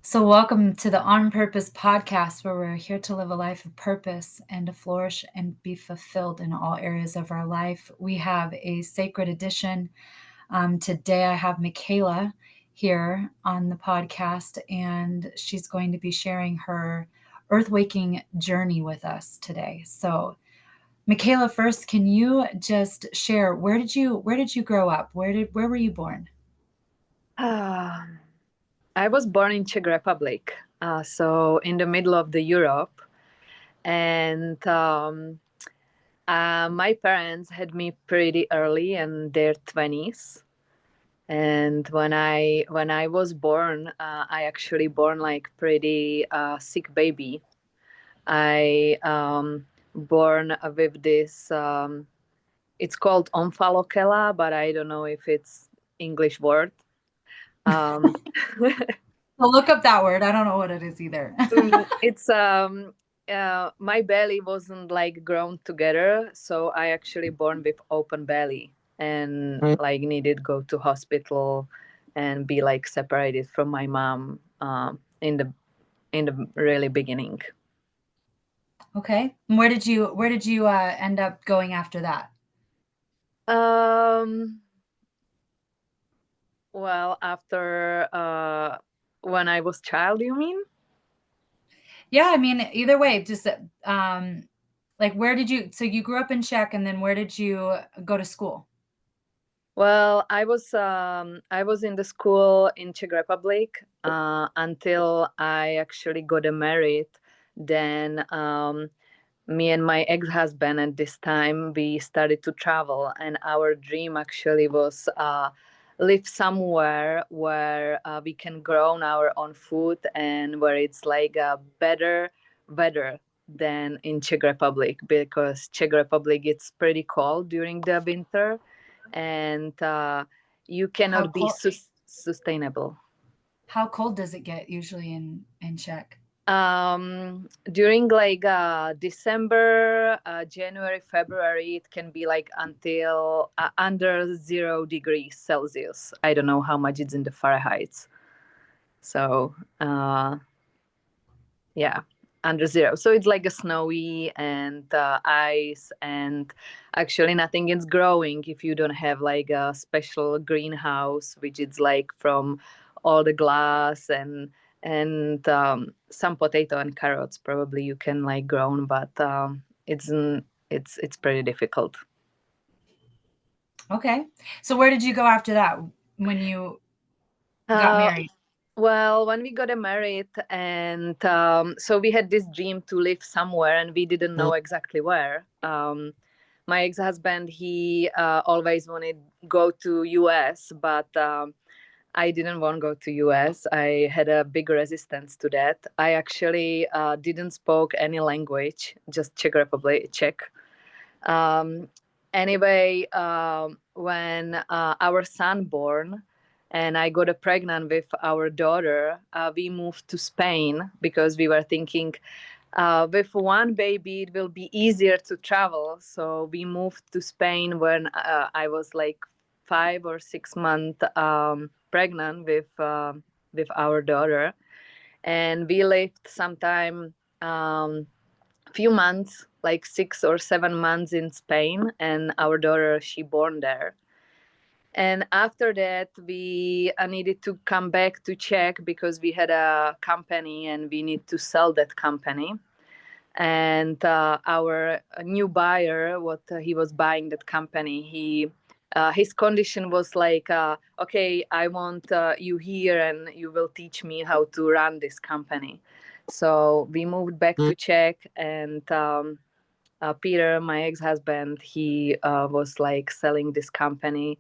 So, welcome to the On Purpose podcast, where we're here to live a life of purpose and to flourish and be fulfilled in all areas of our life. We have a sacred edition. Today, I have Michaela here on the podcast, and she's going to be sharing her Earthwaking journey with us today. So, Michaela, first, can you just share where did you grow up? Where were you born? Ah, I was born in Czech Republic, so in the middle of the Europe, and my parents had me pretty early in their 20s. And when I was born, I actually born like pretty sick baby. I born with this. It's called omphalochela, but I don't know if it's English word. Um, Well, look up that word. I don't know what it is either. it's my belly wasn't like grown together, so I actually born with open belly and like needed go to hospital and be like separated from my mom in the really beginning. Okay. And where did you end up going after that? Um, well, after when I was child, you mean? Yeah, I mean, either way, just like so you grew up in Czech and then where did you go to school? Well, I was in the school in Czech Republic until I actually got married. Then me and my ex-husband at this time we started to travel, and our dream actually was live somewhere where we can grow our own food and where it's like a better weather than in Czech Republic, because Czech Republic it's pretty cold during the winter, and you How cannot be cold sustainable. how cold does it get usually in Czech? During like December, January, February, it can be like until under 0 degrees Celsius. I don't know how much it's in the Fahrenheit. So yeah, under zero, so it's like a snowy and ice, and actually nothing is growing if you don't have like a special greenhouse which is like from all the glass and some potato and carrots probably you can like grow, but it's pretty difficult. Okay. So where did you go after that when you got uh, married? Well, when we got married, and so we had this dream to live somewhere, and we didn't know exactly where. My ex-husband, he always wanted go to US, but I didn't want to go to US. I had a big resistance to that. I actually didn't spoke any language, just Czech Republic, Czech. Um, anyway, when our son born, and I got pregnant with our daughter, we moved to Spain because we were thinking with one baby it will be easier to travel. So we moved to Spain when I was like 5 or 6 months pregnant with our daughter, and we lived sometime. Few months, like 6 or 7 months in Spain, and our daughter she born there. And after that, we needed to come back to Czech because we had a company and we need to sell that company. And our new buyer, what he was buying that company, he his condition was like, okay, I want you here and you will teach me how to run this company. So we moved back to Czech, and Peter, my ex-husband, he was like selling this company,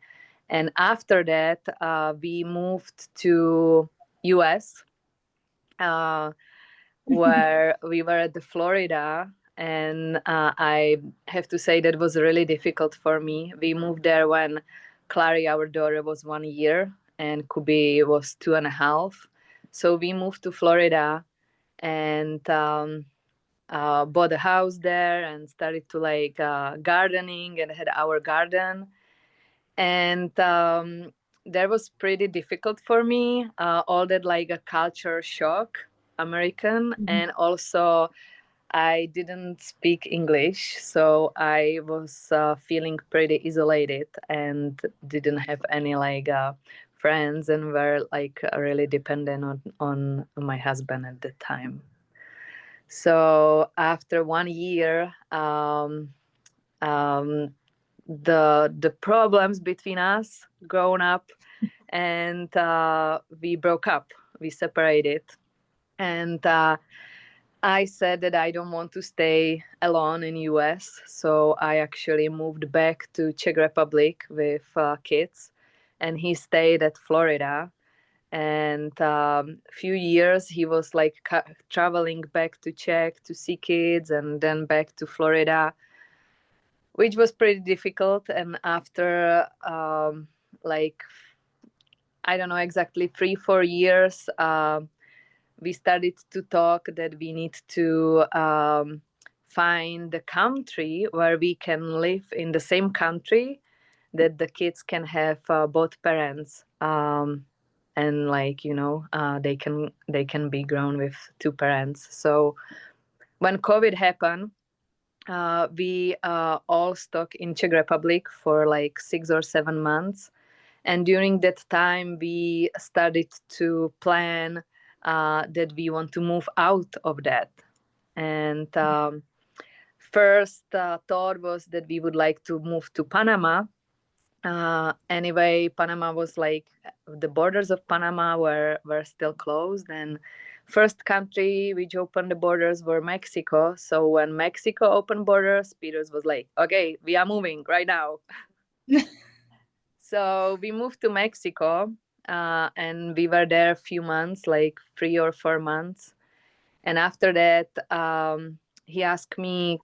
and after that, we moved to U.S. Uh, where we were at the Florida, and I have to say that was really difficult for me. We moved there when Clary, our daughter, was 1 year, and Kubi was 2.5. So we moved to Florida and bought a house there and started to like gardening and had our garden. And that was pretty difficult for me. All that like a culture shock, American, Mhm. and also I didn't speak English, so I was feeling pretty isolated and didn't have any like friends, and were like really dependent on my husband at the time. So after 1 year, um, the problems between us grown up, and we broke up. We separated, and I said that I don't want to stay alone in US, so I actually moved back to Czech Republic with kids, and he stayed at Florida. And few years he was like traveling back to Czech to see kids, and then back to Florida, which was pretty difficult. And after like I don't know exactly 3 4 years. We started to talk that we need to find a country where we can live in the same country, that the kids can have both parents, and like they can be grown with two parents. So when COVID happened, we all stuck in Czech Republic for like 6 or 7 months, and during that time we started to plan that we want to move out of that. And first thought was that we would like to move to Panama. Anyway, Panama was like, the borders of Panama were still closed, and first country which opened the borders were Mexico. So when Mexico opened borders, Peters was like, okay, we are moving right now. So we moved to Mexico, and we were there a few months, like 3 or 4 months. And after that, he asked me,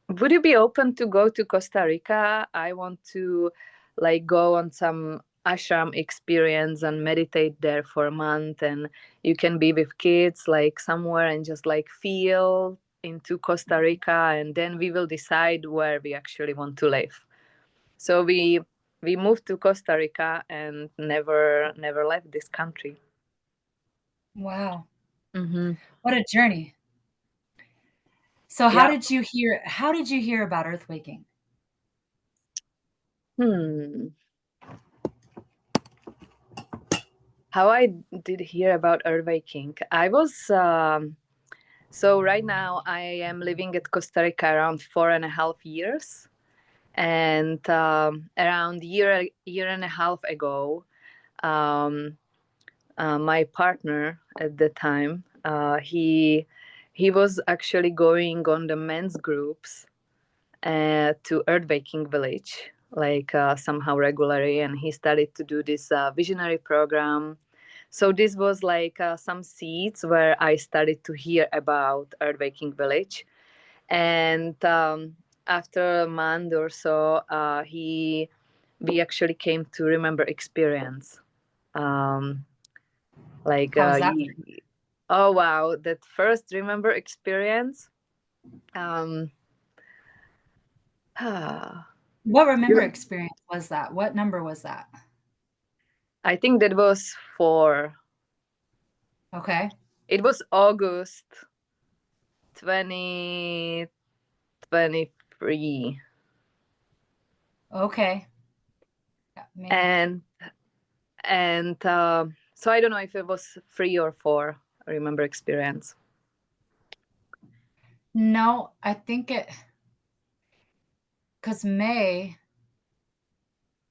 "Would you be open to go to Costa Rica? I want to, like, go on some ashram experience and meditate there for a month, and you can be with kids, like somewhere, and just like feel into Costa Rica, and then we will decide where we actually want to live." So we moved to Costa Rica and never left this country. Wow. Mm-hmm. What a journey. So Yeah. how did you hear about Earthwaking? Hmm. How I did hear about Earthwaking? I was so right now I am living at Costa Rica around 4.5 years, and around year and a half ago, um, my partner at the time, he was actually going on the men's groups to Earthwaking village, like somehow regularly, and he started to do this visionary program. So this was like some seeds where I started to hear about Earthwaking village, and after a month or so, he we actually came to remember experience. Um, like How was that for you? oh wow, that first remember experience. Um, What remember experience was that? What number was that? I think that was for Okay. it was August 2023. Okay. Yeah, me. and and so I don't know if it was 3 or 4. I remember experience. No, I think it because May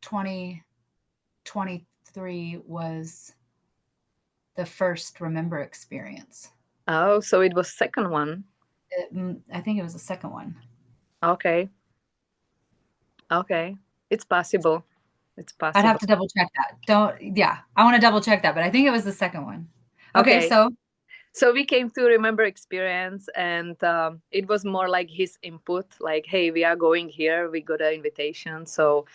2023 was the first remember experience. Oh, so it was second one. I think it was the second one. Okay, okay, it's possible. It's I'd have possible. to double check that. Yeah, I want to double check that, but I think it was the second one. Okay, Okay, so so we came to remember experience, and it was more like his input, like, hey, we are going here, we got an invitation. So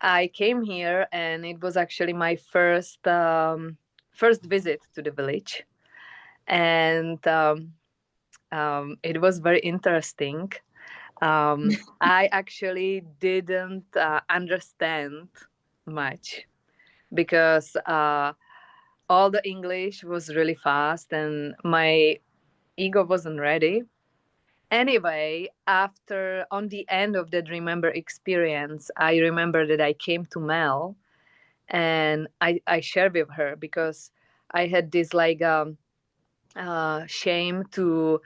I came here, and it was actually my first visit to the village, and it was very interesting. I actually didn't understand much. because all the English was really fast and my ego wasn't ready. Anyway, after on the end of that remember experience, I remember that I came to Mel and I shared with her because I had this like shame to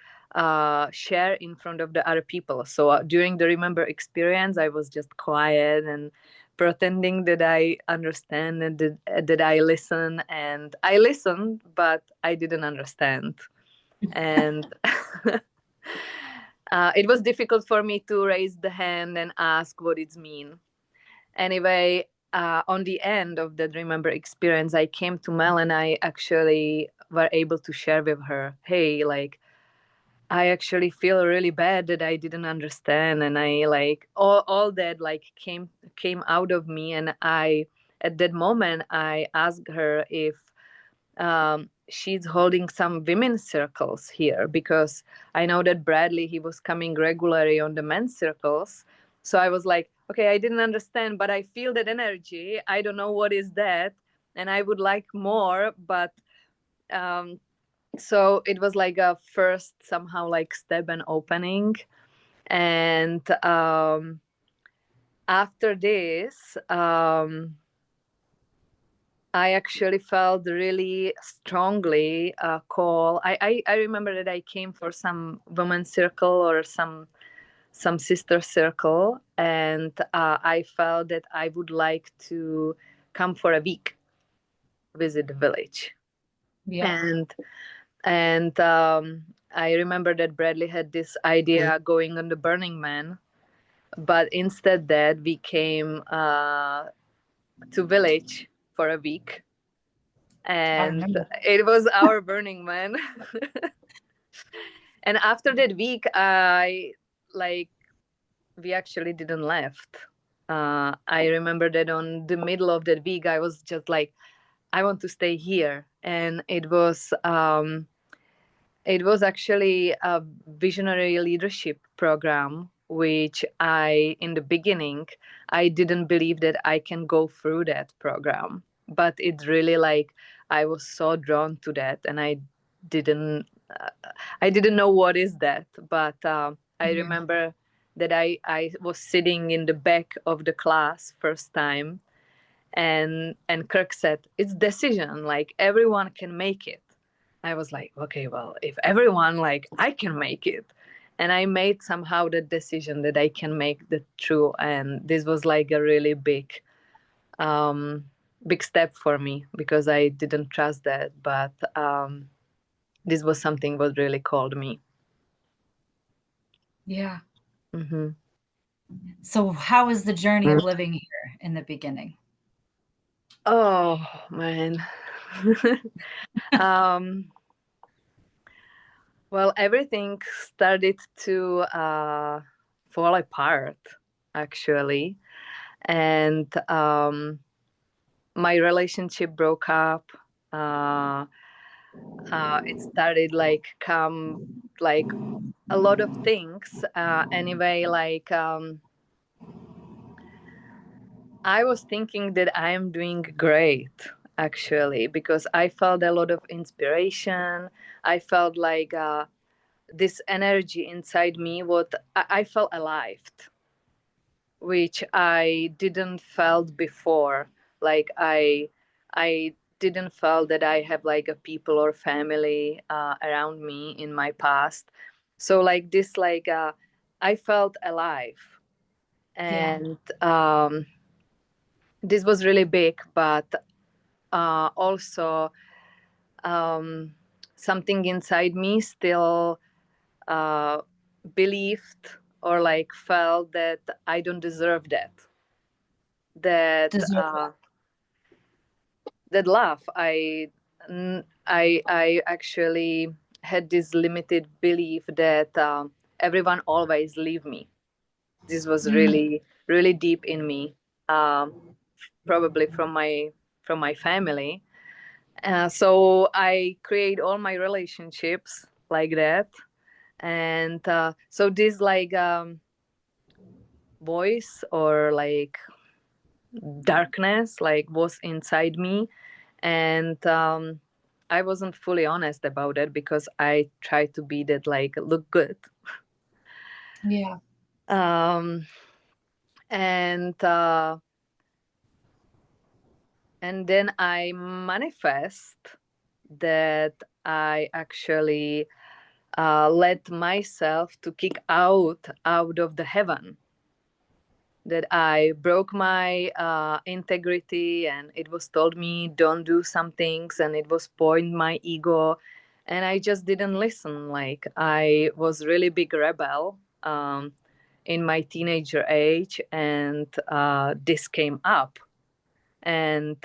share in front of the other people. So during the remember experience, I was just quiet and pretending that I understand and that I listen. And I listened, but I didn't understand. And it was difficult for me to raise the hand and ask what it mean. Anyway, on the end of that remember experience, I came to Mel and I actually were able to share with her, hey, like I actually feel really bad that I didn't understand, and I like all that like came out of me, and I at that moment I asked her if she's holding some women's circles here because I know that Bradley he was coming regularly on the men's circles. So I was like, okay, I didn't understand, but I feel that energy. I don't know what is that, and I would like more, but um, so it was like a first somehow like step and opening, and after this. I actually felt really strongly a call. I remember that I came for some women's circle or some sister circle, and I felt that I would like to come for a week, visit the village, Yeah. and I remember that Bradley had this idea going on the Burning Man, but instead that we came to village for a week, I and remember. it was our Burning Man. And after that week, I like we actually didn't left. I remember that on the middle of that week, I was just like, I want to stay here, and it was actually a visionary leadership program, which I, in the beginning, I didn't believe that I can go through that program. But it really like, I was so drawn to that and didn't, uh, I didn't know what is that. But I Mhm. remember that I was sitting in the back of the class first time, and Kirk said, it's decision, like everyone can make it. I was like, okay, well, if everyone like I can make it. And I made somehow the decision that I can make the true, and this was like a really um big step for me because I didn't trust that, but this was something what really called me. Yeah. Hmm. So, how was the journey of living here in the beginning? Oh man. um Well, everything started to fall apart, actually. And my relationship broke up. Uh, it started like come like a lot of things. Anyway, like I was thinking that I am doing great, actually, because I felt a lot of inspiration. I felt like this energy inside me, what I felt alive, which I didn't felt before. Like I didn't felt that I have like a people or family around me in my past. So like this, like I felt alive, Yeah. and this was really big. But also um, something inside me still uh, believed or like felt that I don't deserve that. That Deserve that love. I actually had this limited belief that everyone always leave me. This was Mm, really deep in me, um, probably from my family. So I create all my relationships like that, and so this like voice or like darkness like was inside me. And I wasn't fully honest about it because I tried to be that like look good. Yeah. um and and then I manifest that I actually let myself to kick out of the heaven, that I broke my integrity, and it was told me don't do some things, and it was point my ego, and I just didn't listen. Like I was really big rebel in my teenager age, and this came up, and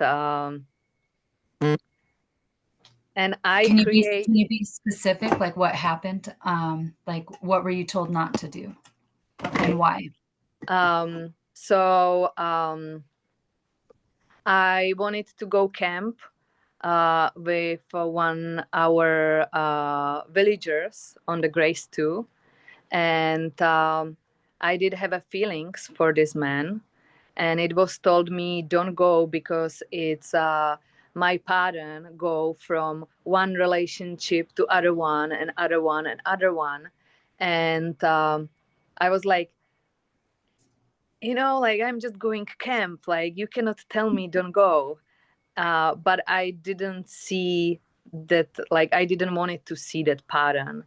and I create. Can you be specific? Like what happened? Like what were you told not to do and Okay. why? So I wanted to go camp with one our villagers on the Grace too, and I did have a feelings for this man, and it was told me don't go because it's my pattern go from one relationship to other one and other one and other one, and I was like, like I'm just going camp, like you cannot tell me don't go. But I didn't see that, like I didn't want it to see that pattern.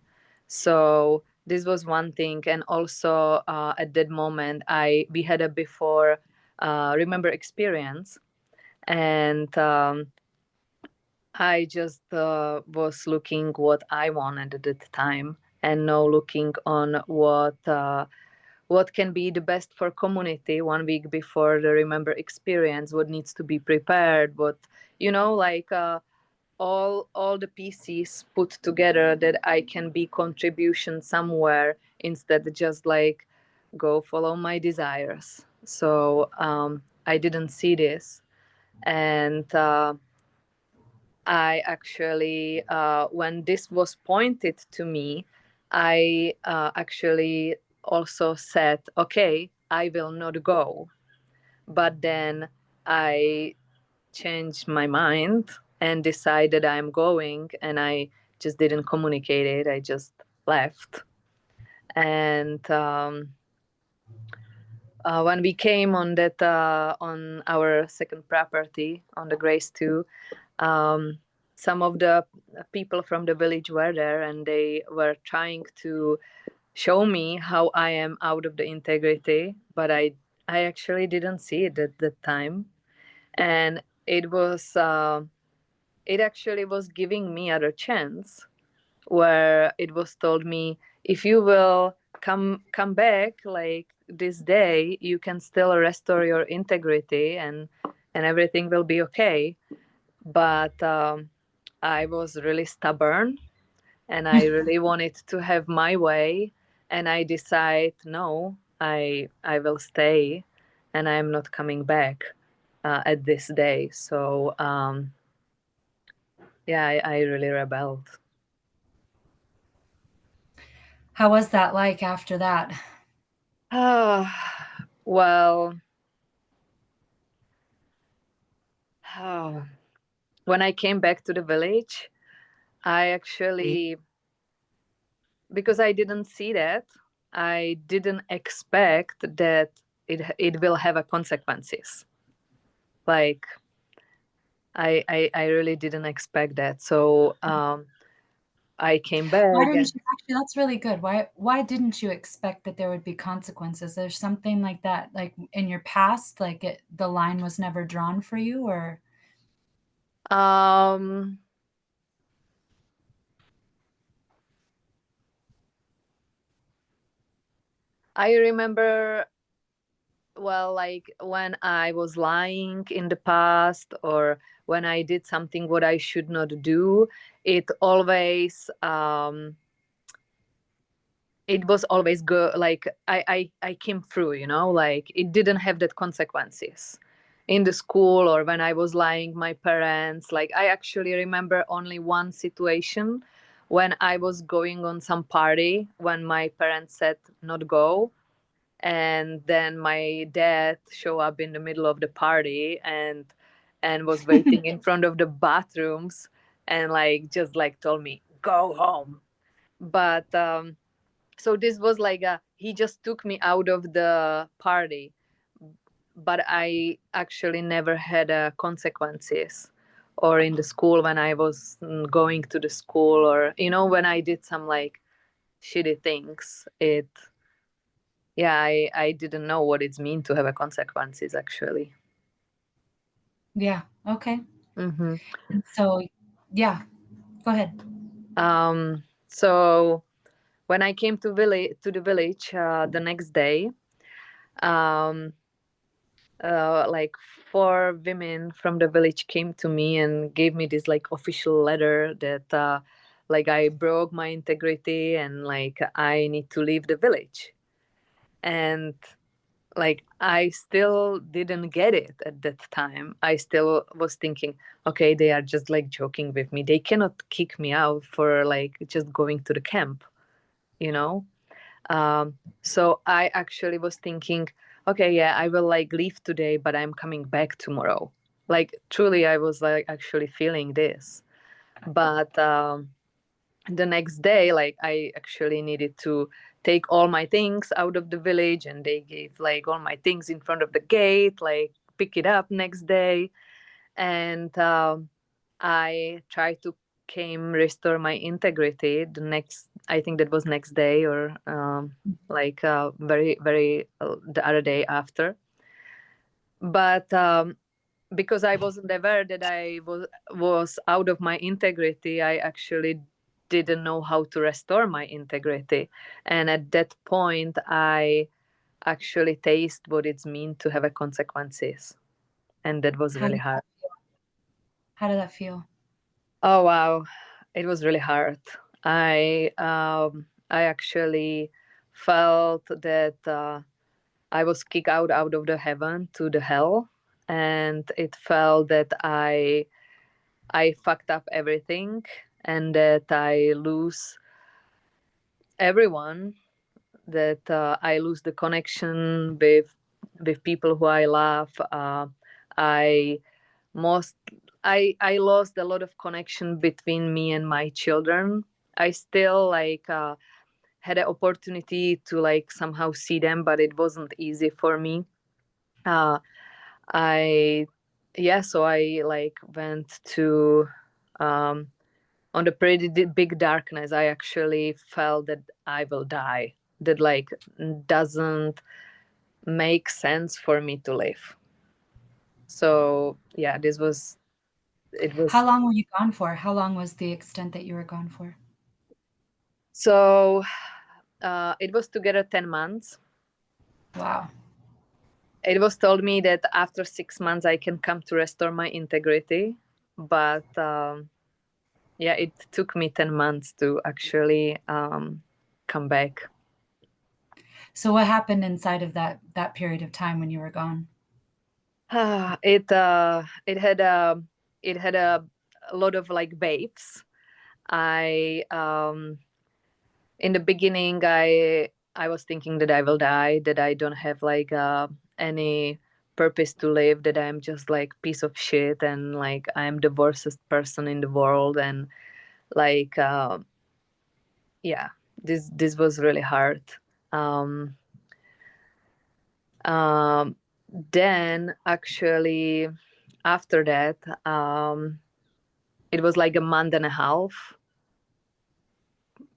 So this was one thing, and also at that moment we had a before remember experience, and I just was looking what I wanted at that time, and no looking on what can be the best for community 1 week before the remember experience, what needs to be prepared, what like all the pieces put together that I can be contribution somewhere instead of just like go follow my desires. So I didn't see this, and I actually when this was pointed to me, I actually also said, okay, I will not go. But then I changed my mind and decided I'm going, and I just didn't communicate it. I just left. And when we came on that on our second property on the Grace 2, um, some of the people from the village were there, and they were trying to show me how I am out of the integrity, but I actually didn't see it at that time, and it actually was giving me other chance, where it was told me if you will come back like this day, you can still restore your integrity, and everything will be okay. But I was really stubborn, and I really wanted to have my way, and I decide no, I will stay, and I'm not coming back at this day. So yeah, I really rebelled. How was that like after that? Well, when I came back to the village, I actually, because I didn't see that, I didn't expect that it will have a consequences. Like I really didn't expect that. So I came Why back, didn't and you actually, that's really good. Why didn't you expect that there would be consequences? There's something like that, like in your past, like the line was never drawn for you, or um, I remember, well, like when I was lying in the past, or when I did something what I should not do, it always it was always good. Like I came through, like it didn't have that consequences in the school, or when I was lying my parents. Like I actually remember only one situation when I was going on some party when my parents said not go, And then my dad show up in the middle of the party and was waiting in front of the bathrooms and like just like told me go home. But so this was like a he just took me out of the party, but I actually never had consequences, or in the school when I was going to the school, or when I did some like shitty things. It Yeah, I didn't know what it's mean to have a consequences actually. Yeah. Okay. Mm-hmm. And so, yeah, go ahead. So when I came to the village the next day, um, like four women from the village came to me and gave me this like official letter that like I broke my integrity and like I need to leave the village. And like I still didn't get it at that time. I still was thinking, okay, they are just like joking with me. They cannot kick me out for like just going to the camp, you know? So I actually was thinking, okay, yeah, I will like leave today, but I'm coming back tomorrow. Like truly, I was like actually feeling this. But the next day, like I actually needed to take all my things out of the village, and they gave like all my things in front of the gate, like pick it up next day. And I tried to came restore my integrity the next, I think that was next day, or like very very the other day after. But because I wasn't aware that I was out of my integrity, I actually didn't know how to restore my integrity. And at that point I actually taste what it's mean to have a consequences, and that was How really did hard. how did that feel? Oh wow, it was really hard. I actually felt that I was kicked out of the heaven to the hell, and it felt that I fucked up everything, and that I lose everyone, that I lose the connection with people who I love. I most I lost a lot of connection between me and my children. I still like had an opportunity to like somehow see them, but it wasn't easy for me. Uh, I Yeah, so I like went to um, on the pretty big darkness. I actually felt that I will die. That like doesn't make sense for me to live. So yeah, this was it How was long were you gone for? How long was the extent that you were gone for? so it was together 10 months. Wow. It was told me that after 6 months I can come to restore my integrity, but yeah, it took me 10 months to actually come back. So what happened inside of that period of time when you were gone? It had a lot of like waves. I In the beginning I was thinking that I will die, that I don't have like any purpose to live, that I'm just like piece of shit, and like I'm the worstest person in the world, and like yeah, this was really hard. um um then actually after that, it was like a month and a half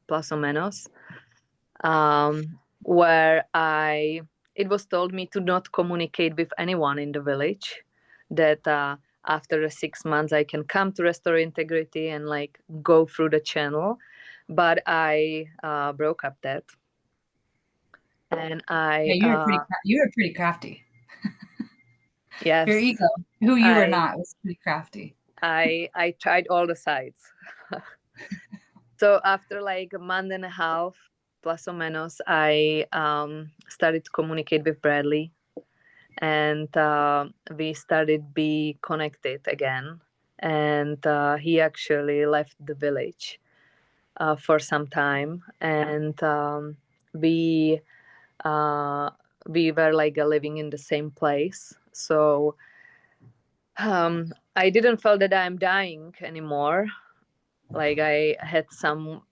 plus or minus, where I it was told me to not communicate with anyone in the village, that after the 6 months I can come to restore integrity and like go through the channel. But I broke up that, and Yeah, you were pretty crafty. Your yes, ego, who you were i not, was pretty crafty. I tried all the sides. So after like a month and a half plus or minus, I started to communicate with Bradley, and we started be connected again. And he actually left the village for some time, and we uh, we were like living in the same place. So I didn't feel that I'm dying anymore. Like I had someone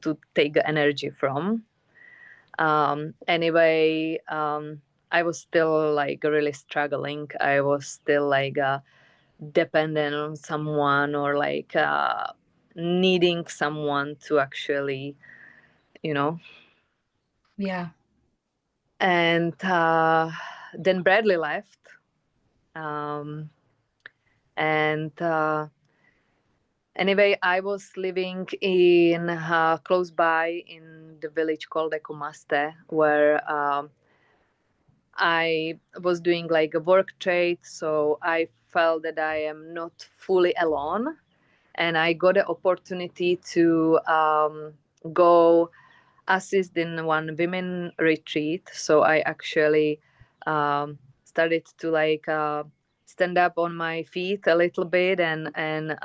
to take the energy from. Anyway, I was still like really struggling. I was still like dependent on someone, or like needing someone to actually, you know. Yeah. And then Bradley left. Um, and Anyway, I was living in close by in the village called Ekomaste, where I was doing like a work trade, so I felt that I am not fully alone, and I got the opportunity to go assist in one women retreat. So I actually started to like stand up on my feet a little bit, and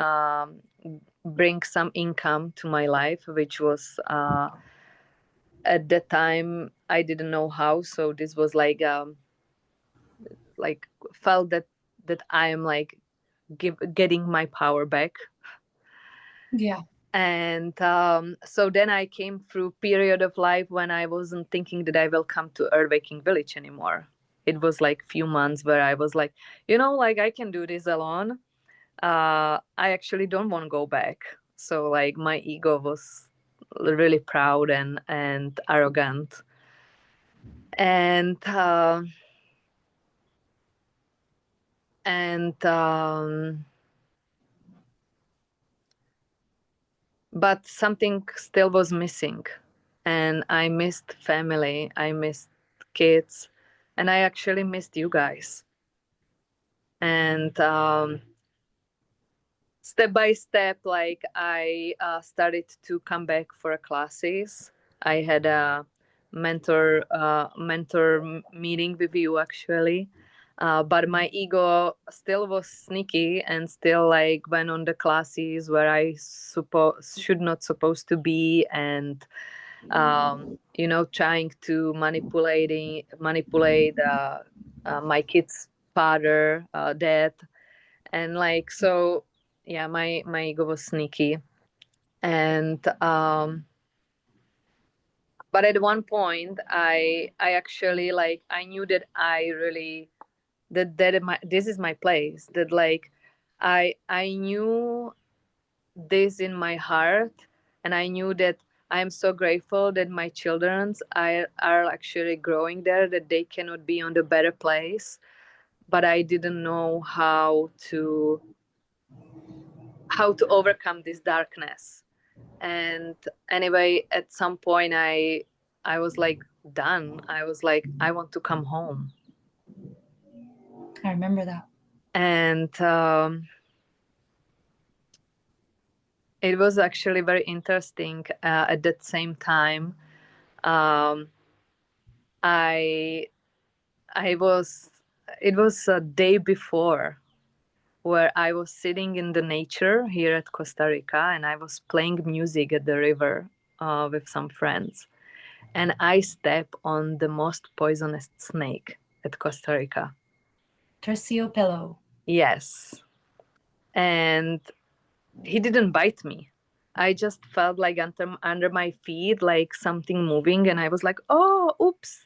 bring some income to my life, which was at that time I didn't know how. So this was like felt that I am like getting my power back. Yeah. And so then I came through period of life when I wasn't thinking that I will come to Earthwaking village anymore. It was like few months where I was like, like I can do this alone. I actually don't want to go back. So like my ego was really proud and arrogant. And um, and um, but something still was missing, and I missed family, I missed kids, and I actually missed you guys. And step by step, like I started to come back for classes. I had a mentor meeting with you actually. But my ego still was sneaky and still like went on the classes where I suppose should not supposed to be, and trying to manipulate my kid's father, dad, and like so. Yeah, my ego was sneaky, and but at one point, I actually like I knew that I really this is my place. That like I knew this in my heart, and I knew that I am so grateful that my children's are actually growing there, that they cannot be on the better place. But I didn't know how to overcome this darkness. And anyway, at some point, I was like done. I was like, I want to come home. I remember that. And it was actually very interesting. At that same time, um, I I was it was a day before, where I was sitting in the nature here at Costa Rica, and I was playing music at the river with some friends, and I stepped on the most poisonous snake at Costa Rica. Terciopelo. Yes, and he didn't bite me. I just felt like under my feet, like something moving, and I was like, "Oh, oops!"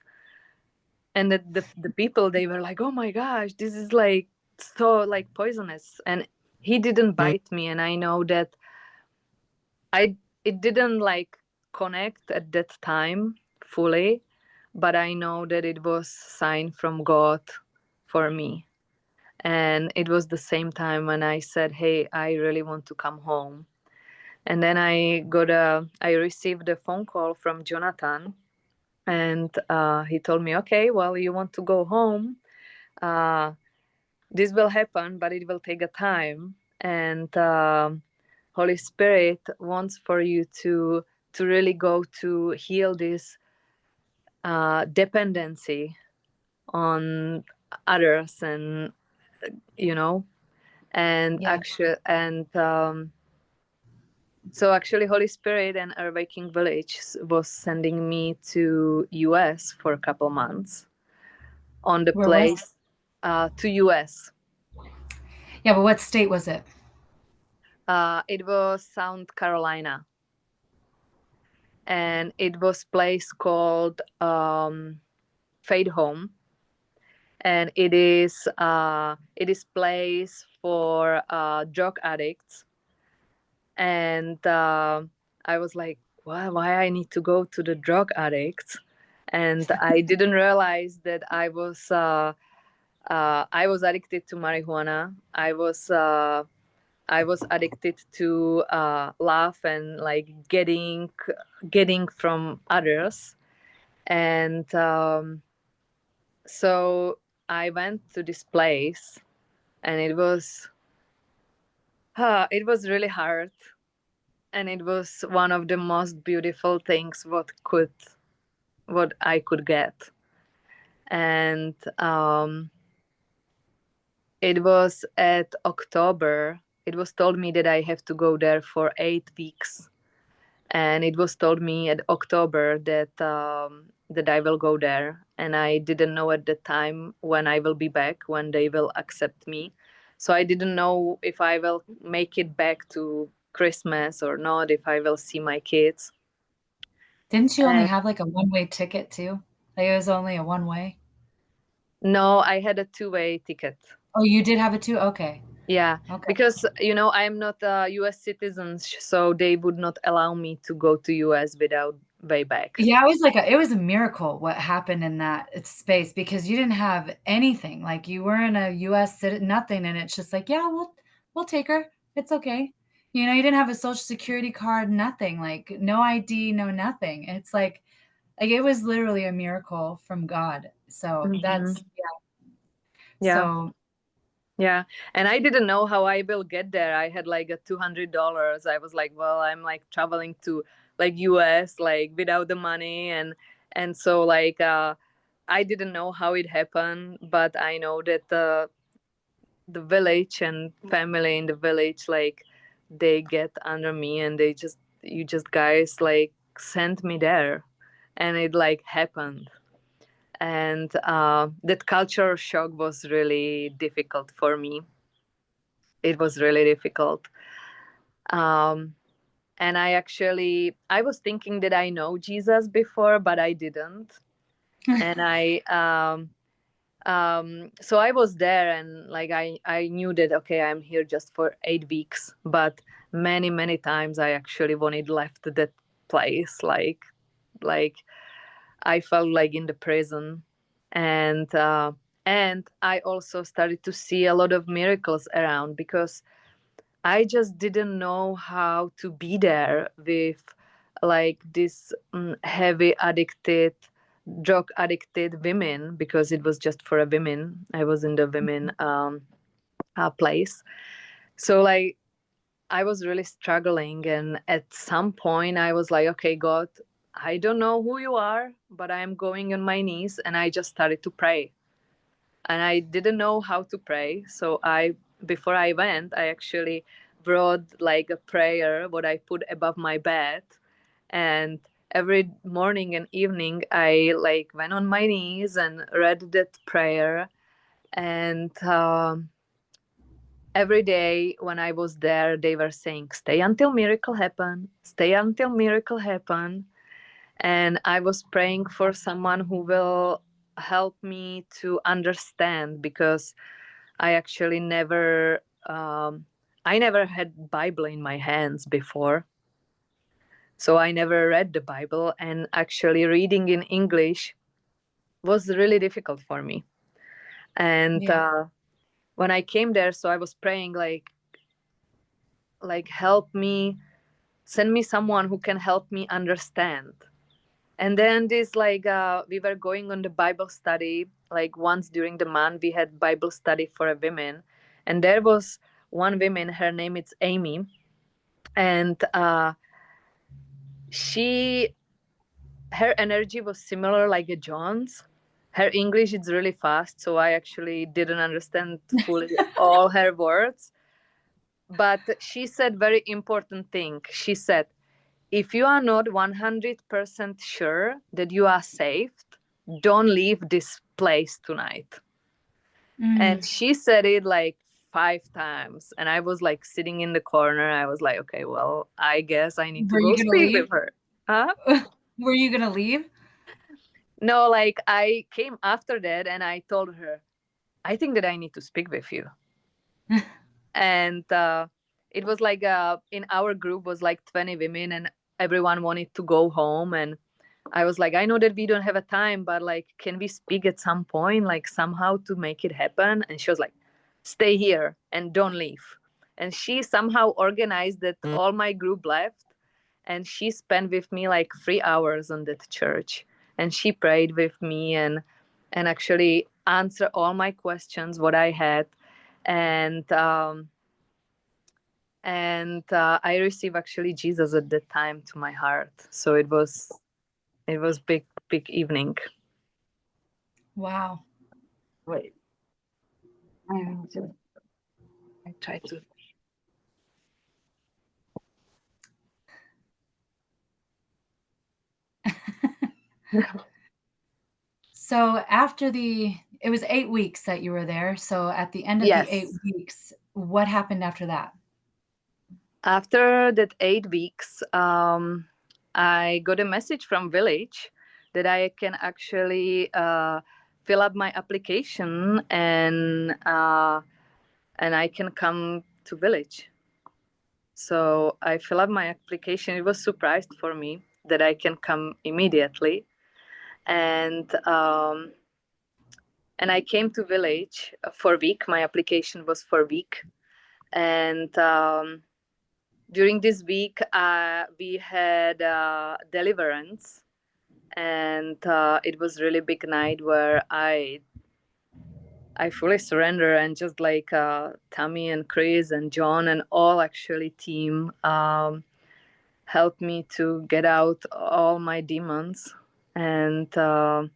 And the people, they were like, "Oh my gosh, this is like so like poisonous." And he didn't bite me, and I know that I it didn't like connect at that time fully, but I know that it was sign from God for me. And it was the same time when I said, "Hey, I really want to come home." And then I received a phone call from Jonathan, and he told me, "Okay, well, you want to go home. Uh, this will happen, but it will take a time, and Holy Spirit wants for you to really go to heal this dependency on others, and you know and Yeah. actually, and So actually, Holy Spirit and Earthwaking Village was sending me to US for a couple months on the Where was? place to US. Yeah, but what state was it? It was South Carolina, and it was place called Fade Home, and it is place for drug addicts. And I was like, why I need to go to the drug addicts? And I didn't realize that I was addicted to marijuana. I was addicted to love and like getting from others. And so I went to this place, and it was really hard, and it was one of the most beautiful things what I could get. And it was at October. It was told me that I have to go there for 8 weeks, and it was told me at October that I will go there, and I didn't know at the time when I will be back, when they will accept me. So I didn't know if I will make it back to Christmas or not, if I will see my kids. Didn't you only And have like a one-way ticket too? Like it was only a one way? no, I had a two-way ticket. Oh, you did have it too? Okay. Yeah, Okay. because I am not a US citizen, so they would not allow me to go to US without way back. Yeah, it was a miracle what happened in that space because you didn't have anything. Like you were in a US citizen, nothing, and it's just like, yeah, we'll take her. It's okay. You didn't have a social security card, nothing. Like no ID, no nothing. It's like it was literally a miracle from God. So Hmm. that's yeah. Yeah, So yeah. And I didn't know how I will get there. I had like a $200. I was like, well, I'm like traveling to like US like without the money, and so like I didn't know how it happened, but I know that the village and family in the village like they get under me, and you just guys like sent me there, and it like happened. And that culture shock was really difficult for me. It was really difficult. um, and I was thinking that I know Jesus before, but I didn't. And so I was there, and like I knew that okay, I'm here just for 8 weeks, but many times I actually wanted left that place, like I felt like in the prison. And I also started to see a lot of miracles around, because I just didn't know how to be there with like this heavy addicted, drug addicted women, because it was just for a women. I was in the women place. So like I was really struggling, and at some point I was like, okay, God, I don't know who you are, but I am going on my knees, and I just started to pray. And I didn't know how to pray, so I before I went, I actually brought like a prayer what I put above my bed, and every morning and evening I like went on my knees and read that prayer. And every day when I was there, they were saying, "Stay until miracle happen. Stay until miracle happen." And I was praying for someone who will help me to understand, because I actually never had Bible in my hands before. So I never read the Bible, and actually reading in English was really difficult for me. And yeah. when I came there, so I was praying like help me, send me someone who can help me understand. And then this like we were going on the Bible study, like once during the month we had Bible study for a women, and there was one woman, her name is Amy. And she her energy was similar like a John's. Her English is really fast, so I actually didn't understand fully all her words, But she said very important thing. She said, if you are not 100% sure that you are safe, don't leave this place tonight. And she said it like 5 times. And I was like sitting in the corner. I was like, okay, well, I guess I need to Were you go gonna speak leave? with her. Huh? Were you gonna leave? No, like I came after that and I told her, I think that I need to speak with you. And it was like in our group was like 20 women and everyone wanted to go home. And I was like, I know that we don't have a time, but like, can we speak at some point, like somehow to make it happen? And she was like, stay here and don't leave. And she somehow organized that all my group left. And she spent with me like 3 hours on that church. And she prayed with me and actually answered all my questions, what I had. And I received actually Jesus at that time to my heart. So it was big evening. Wow. Wait, I try to. So it was 8 weeks that you were there. So at the end of the eight Yes. weeks, what happened after that? After that 8 weeks, I got a message from village that I can actually fill up my application and I can come to village. So I fill up my application. It was surprised for me that I can come immediately, and I came to village for a week. My application was for a week, and during this week we had deliverance, and it was really big night where I fully surrender and just like Tammy and Chris and John and all actually team helped me to get out all my demons and that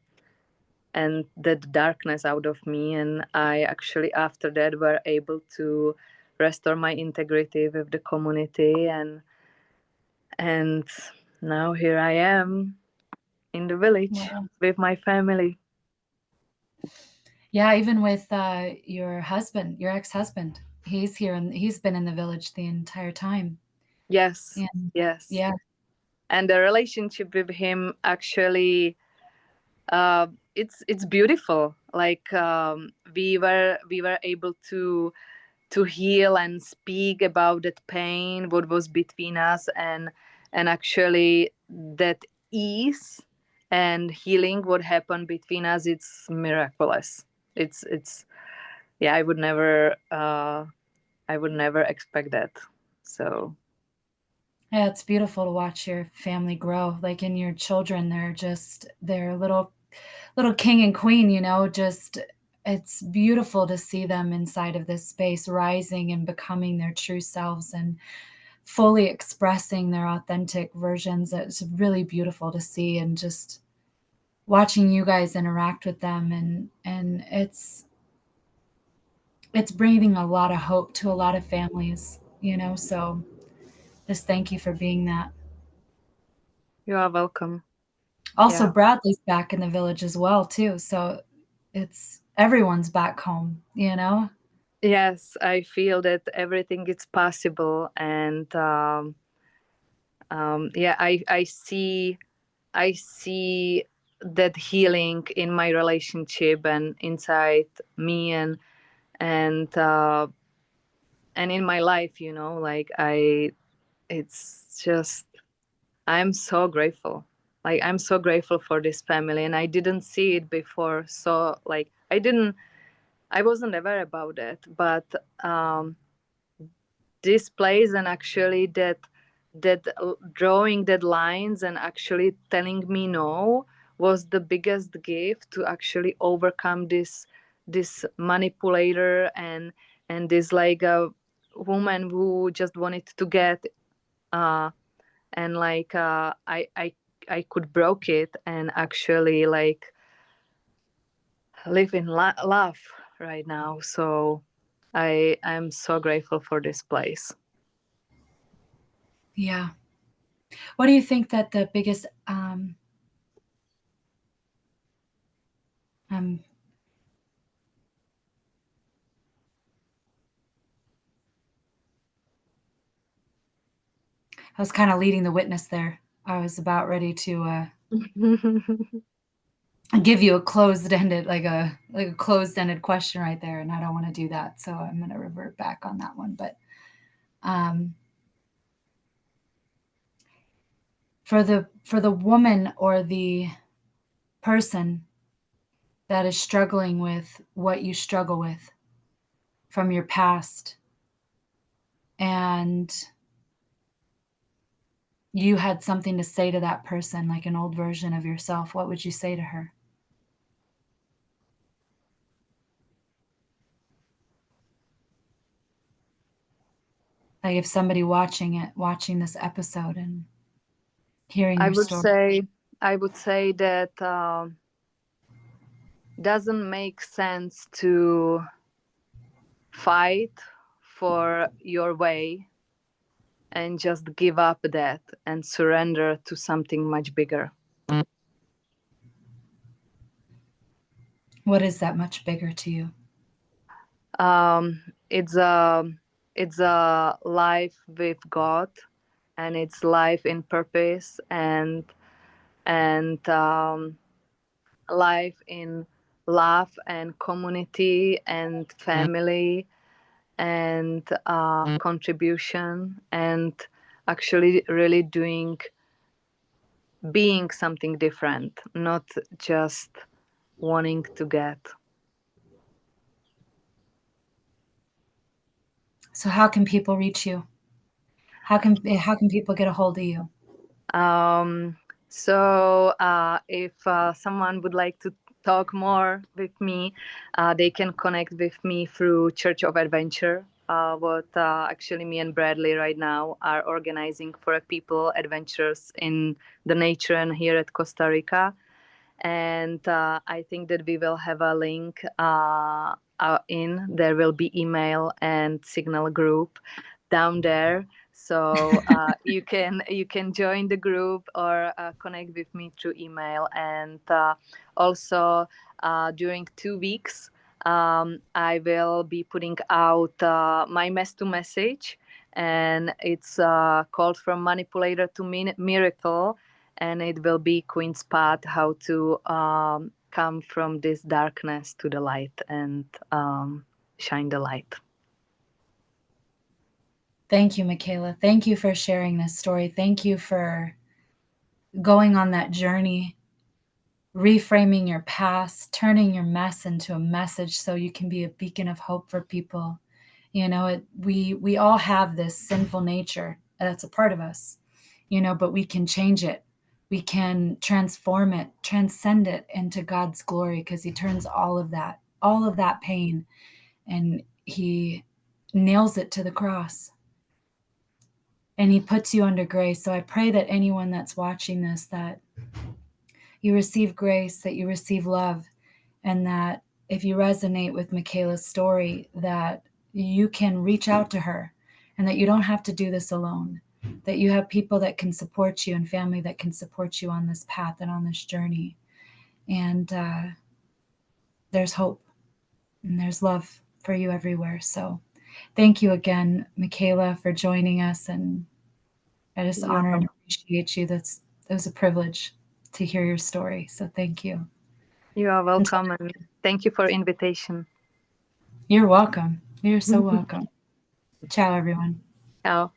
darkness out of me. And I actually after that were able to restore my integrity with the community, and now here I am in the village Wow. with my family. Yeah, even with your husband, your ex-husband, he's here and he's been in the village the entire time. Yes, And yes. yeah, And the relationship with him actually it's beautiful. Like we were able to heal and speak about that pain what was between us, and actually that ease and healing what happened between us, it's miraculous. It's yeah, I would never expect that. So yeah, it's beautiful to watch your family grow. Like in your children, they're little king and queen, just it's beautiful to see them inside of this space rising and becoming their true selves and fully expressing their authentic versions. It's really beautiful to see and just watching you guys interact with them and it's bringing a lot of hope to a lot of families, so just thank you for being that. you are welcome. Also, Yeah. Bradley's back in the village as well too, so it's everyone's back home. Yes, I feel that everything is possible, and yeah, I see that healing in my relationship and inside me, and and in my life. Like it's just I'm so grateful. Like I'm so grateful for this family, and I didn't see it before. So like I wasn't aware about it, but this place and actually that drawing that lines and actually telling me no was the biggest gift to actually overcome this manipulator and this like a woman who just wanted to get uh and like I could broke it and actually like live in love right now. So I'm so grateful for this place. Yeah. What do you think that the biggest I was kind of leading the witness there. I was about ready to give you a closed-ended, like a closed-ended question right there, and I don't want to do that, so I'm going to revert back on that one. But for the woman or the person that is struggling with what you struggle with from your past, and you had something to say to that person, like an old version of yourself, what would you say to her? Like if somebody watching this episode and hearing I your would story. say I would say that doesn't make sense to fight for your way and just give up that and surrender to something much bigger. What is that much bigger to you? Um, it's a it's a life with God, and it's life in purpose, and life in love and community and family and contribution, and actually really being something different, not just wanting to get. So how can people reach you? How can people get a hold of you? Um, so if someone would like to talk more with me, they can connect with me through Church of Adventure. What actually me and Bradley right now are organizing for a people adventures in the nature and here at Costa Rica. And I think that we will have a link in there will be email and signal group down there, so you can join the group or connect with me through email. And also during 2 weeks I will be putting out my mess to message, and it's called From Manipulator to Miracle, and it will be Queen's path, how to come from this darkness to the light and shine the light. Thank you, Michaela. Thank you for sharing this story. Thank you for going on that journey, reframing your past, turning your mess into a message so you can be a beacon of hope for people. You know, we all have this sinful nature that's a part of us, but we can change it. We can transform it, transcend it into God's glory, because he turns all of that pain, and he nails it to the cross, and he puts you under grace. So I pray that anyone that's watching this, that you receive grace, that you receive love, and that if you resonate with Michaela's story, that you can reach out to her, and that you don't have to do this alone, that you have people that can support you and family that can support you on this path and on this journey. And there's hope and there's love for you everywhere. So thank you again, Michaela, for joining us. And I just You're honor and welcome. appreciate you. It was a privilege to hear your story. So thank you. You are Until, welcome, and thank you for invitation. you're welcome. You're so welcome. Ciao, everyone. Ciao.